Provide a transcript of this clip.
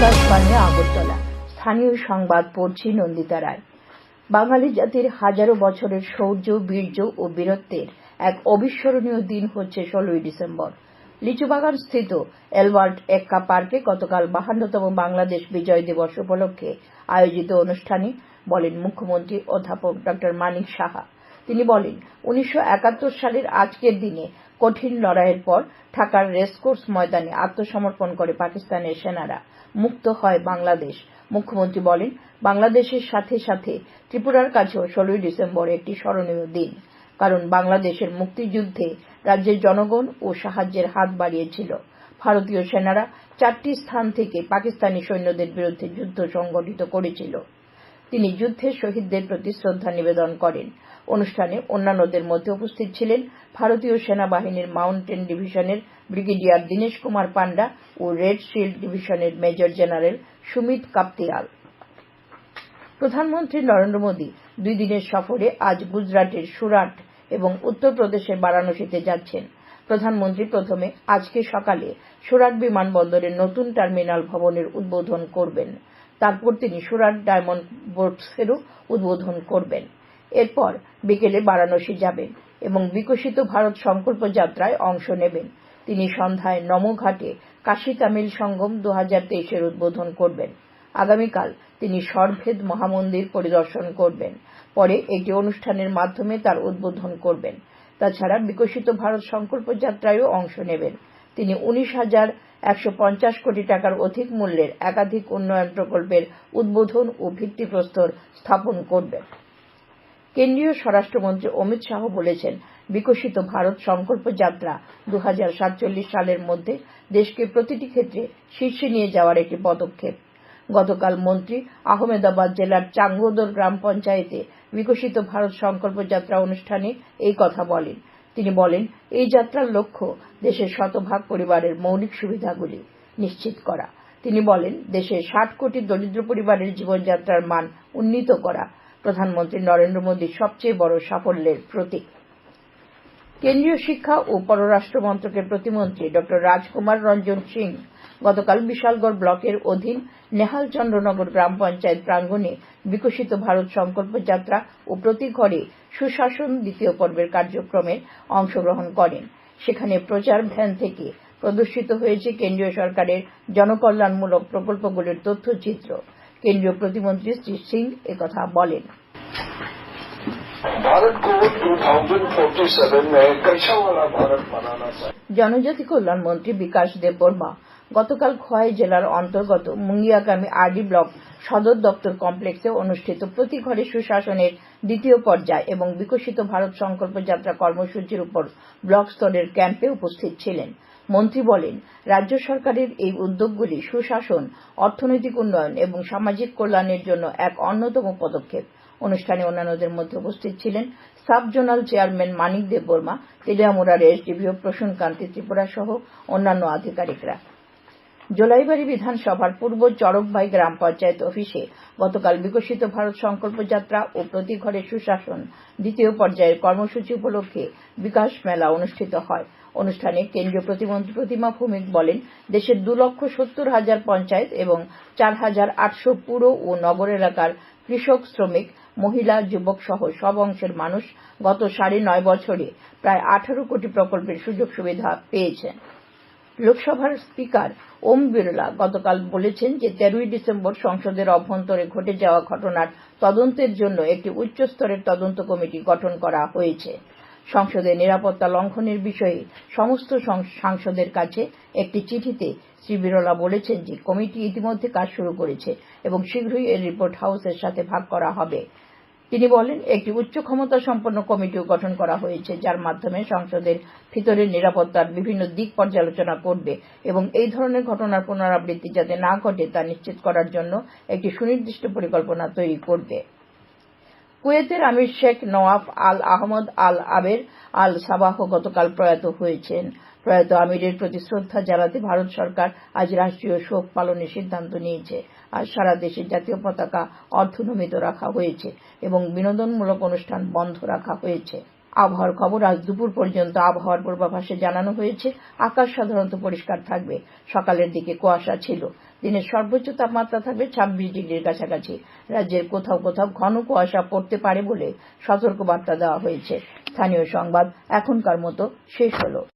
আকাশবাণী আগরতলা। স্থানীয় সংবাদ পড়ছি নন্দিতা রায়। বাঙালি জাতির হাজারো বছরের শৌর্য, বীর্য ও বীরত্বের এক অবিস্মরণীয় দিন হচ্ছে 16ই ডিসেম্বর। লিচুবাগান স্থিত এলবার্ট এক্কা পার্কে গতকাল 52তম বাংলাদেশ বিজয় দিবস উপলক্ষে আয়োজিত অনুষ্ঠানে বলেন মুখ্যমন্ত্রী অধ্যাপক ড মানিক সাহা। তিনি বলেন, 1971 সালের আজকের দিনে কঠিন লড়াইয়ের পর ঢাকার রেসকোর্স ময়দানে আত্মসমর্পণ করে পাকিস্তানের সেনারা মুক্ত হয় বাংলাদেশ। মুখ্যমন্ত্রী বলেন, বাংলাদেশের সাথে সাথে ত্রিপুরার কাছেও 16ই ডিসেম্বর একটি স্মরণীয় দিন, কারণ বাংলাদেশের মুক্তিযুদ্ধে রাজ্যের জনগণ ও সাহায্যের হাত বাড়িয়েছিল। ভারতীয় সেনারা 4টি স্থান থেকে পাকিস্তানি সৈন্যদের বিরুদ্ধে যুদ্ধ সংগঠিত করেছিল। তিনি যুদ্ধের শহীদদের প্রতি শ্রদ্ধা নিবেদন করেন। অনুষ্ঠানে অন্যান্যদের মধ্যে উপস্থিত ছিলেন ভারতীয় সেনাবাহিনীর মাউন্টেন ডিভিশনের ব্রিগেডিয়ার দীনেশ কুমার পান্ডা ও রেড শিল্ড ডিভিশনের মেজর জেনারেল সুমিত কাপ্তিয়াল। প্রধানমন্ত্রী নরেন্দ্র মোদী 2 দিনের সফরে আজ গুজরাটের সুরাট এবং উত্তরপ্রদেশের বারাণসীতে যাচ্ছেন। প্রধানমন্ত্রী প্রথমে আজকে সকালে সুরাট বিমানবন্দরের নতুন টার্মিনাল ভবনের উদ্বোধন করবেন। তারপর তিনি সুরাট ডায়মন্ড বোর্ডসেরও উদ্বোধন করবেন। এরপর বিকেলে বারাণসী যাবেন এবং বিকশিত ভারত সংকল্প যাত্রায় অংশ নেবেন। তিনি সন্ধ্যায় নমঘাটে কাশী তামিল সঙ্গম 2023-এর উদ্বোধন করবেন। আগামীকাল তিনি স্বরভেদ মহামন্দির পরিদর্শন করবেন। পরে একটি অনুষ্ঠানের মাধ্যমে তার উদ্বোধন করবেন। তাছাড়া বিকশিত ভারত সংকল্প যাত্রায়ও অংশ নেবেন। তিনি 19,150 কোটি টাকার অধিক মূল্যের একাধিক উন্নয়ন প্রকল্পের উদ্বোধন ও ভিত্তিপ্রস্তর স্থাপন করবেন। কেন্দ্রীয় স্বরাষ্ট্রমন্ত্রী অমিত শাহ বলেছেন, বিকশিত ভারত সংকল্প যাত্রা 2047 সালের মধ্যে দেশকে প্রতিটি ক্ষেত্রে শীর্ষে নিয়ে যাওয়ার একটি পদক্ষেপ। গতকাল মন্ত্রী আহমেদাবাদ জেলার চাঙ্গোদর গ্রাম পঞ্চায়েতে বিকশিত ভারত সংকল্প যাত্রা অনুষ্ঠানে এই কথা বলেন। তিনি বলেন, এই যাত্রার লক্ষ্য দেশের শতভাগ পরিবারের মৌলিক সুবিধাগুলি নিশ্চিত করা। তিনি বলেন, দেশের 60 কোটি দরিদ্র পরিবারের জীবনযাত্রার মান উন্নীত করা প্রধানমন্ত্রী নরেন্দ্র মোদীর সবচেয়ে বড় সাফল্যের প্রতীক। কেন্দ্রীয় শিক্ষা ও পররাষ্ট্র মন্ত্রকের প্রতিমন্ত্রী ড রাজকুমার রঞ্জন সিং গতকাল বিশালগড় ব্লকের অধীন নেহালচন্দ্রনগর গ্রাম পঞ্চায়েত প্রাঙ্গণে বিকশিত ভারত সংকল্প যাত্রা ও প্রতি ঘরে সুশাসন দ্বিতীয় পর্বের কার্যক্রমে অংশগ্রহণ করেন। সেখানে প্রচার ভ্যান থেকে প্রদর্শিত হয়েছে কেন্দ্রীয় সরকারের জনকল্যাণমূলক প্রকল্পগুলির তথ্যচিত্র। কেন্দ্রীয় প্রতিমন্ত্রী শ্রী সিং একথা বলেন। भारत को 2047 में कैसा वाला भारत बनाना चाहिए। জনজাতি কল্যাণ মন্ত্রী বিকাশ দেব বর্মা গতকাল খোয়াই জেলার অন্তর্গত মুঙ্গিয়াকামী আরডি ব্লক সদর দপ্তর কমপ্লেক্সে অনুষ্ঠিত প্রতি ঘরে সুশাসনের দ্বিতীয় পর্যায় এবং বিকশিত ভারত সংকল্প যাত্রা কর্মসূচির উপর ব্লক স্তরের ক্যাম্পে উপস্থিত ছিলেন। মন্ত্রী বলেন, রাজ্য সরকারের এই উদ্যোগগুলি সুশাসন, অর্থনৈতিক উন্নয়ন এবং সামাজিক কল্যাণের জন্য এক অন্যতম পদক্ষেপ। অনুষ্ঠানে অন্যান্যদের মধ্যে উপস্থিত ছিলেন সাব জোনাল চেয়ারম্যান মানিক দেব বর্মা, তেলিয়ামুড়ার এসডিপিও প্রসূনকান্তি ত্রিপুরা সহ অন্যান্য আধিকারিকরা। জোলাইবাড়ি বিধানসভার পূর্ব চরকভাই গ্রাম পঞ্চায়েত অফিসে গতকাল বিকশিত ভারত সংকল্প যাত্রা ও প্রতি ঘরে সুশাসন দ্বিতীয় পর্যায়ের কর্মসূচি উপলক্ষে বিকাশ মেলা অনুষ্ঠিত হয়। অনুষ্ঠানে কেন্দ্রীয় প্রতিমন্ত্রী প্রতিমা ভৌমিক বলেন, দেশের 2,70,000 পঞ্চায়েত এবং 4,800 পুর ও নগর এলাকার কৃষক, শ্রমিক, মহিলা, যুবক সহ সব অংশের মানুষ গত 9.5 বছরে প্রায় 18 কোটি প্রকল্পের সুযোগ সুবিধা পেয়েছেন। লোকসভার স্পিকার ওম বিরলা গতকাল বলেছেন যে 13ই ডিসেম্বর সংসদের অভ্যন্তরে ঘটে যাওয়া ঘটনার তদন্তের জন্য একটি উচ্চস্তরের তদন্ত কমিটি গঠন করা হয়েছে। সংসদের নিরাপত্তা লঙ্ঘনের বিষয়ে সমস্ত সাংসদের কাছে একটি চিঠিতে শ্রী বিরলা বলেছেন যে কমিটি ইতিমধ্যে কাজ শুরু করেছে এবং শীঘ্রই এর রিপোর্ট হাউসের সাথে ভাগ করা হবে। তিনি বলেন, একটি উচ্চ ক্ষমতা সম্পন্ন কমিটিও গঠন করা হয়েছে, যার মাধ্যমে সংসদের ভিতরের নিরাপত্তার বিভিন্ন দিক পর্যালোচনা করবে এবং এই ধরনের ঘটনার পুনরাবৃত্তি যাতে না ঘটে তা নিশ্চিত করার জন্য একটি সুনির্দিষ্ট পরিকল্পনা তৈরি করবে। কুয়েতের আমির শেখ নওয়াফ আল আহমদ আল আবের আল সাবাহ গতকাল প্রয়াত হয়েছেন। প্রয়াত আমিরের প্রতি শ্রদ্ধা জানাতে ভারত সরকার আজ রাষ্ট্রীয় শোক পালনের সিদ্ধান্ত নিয়েছে। আজ সারা দেশে জাতীয় পতাকা অর্ধনমিত রাখা হয়েছে এবং বিনোদনমূলক অনুষ্ঠান বন্ধ রাখা হয়েছে। আবহাওয়ার খবর। আজ দুপুর পর্যন্ত আবহাওয়ার পূর্বাভাসে জানানো হয়েছে আকাশ সাধারণত পরিষ্কার থাকবে। সকালের দিকে কুয়াশা ছিল। দিনের সর্বোচ্চ তাপমাত্রা থাকবে 26 ডিগ্রির কাছাকাছি। রাজ্যের কোথাও কোথাও ঘন কুয়াশা পড়তে পারে বলে সতর্কবার্তা দেওয়া হয়েছে। স্থানীয় সংবাদ এখনকার মতো শেষ হলো।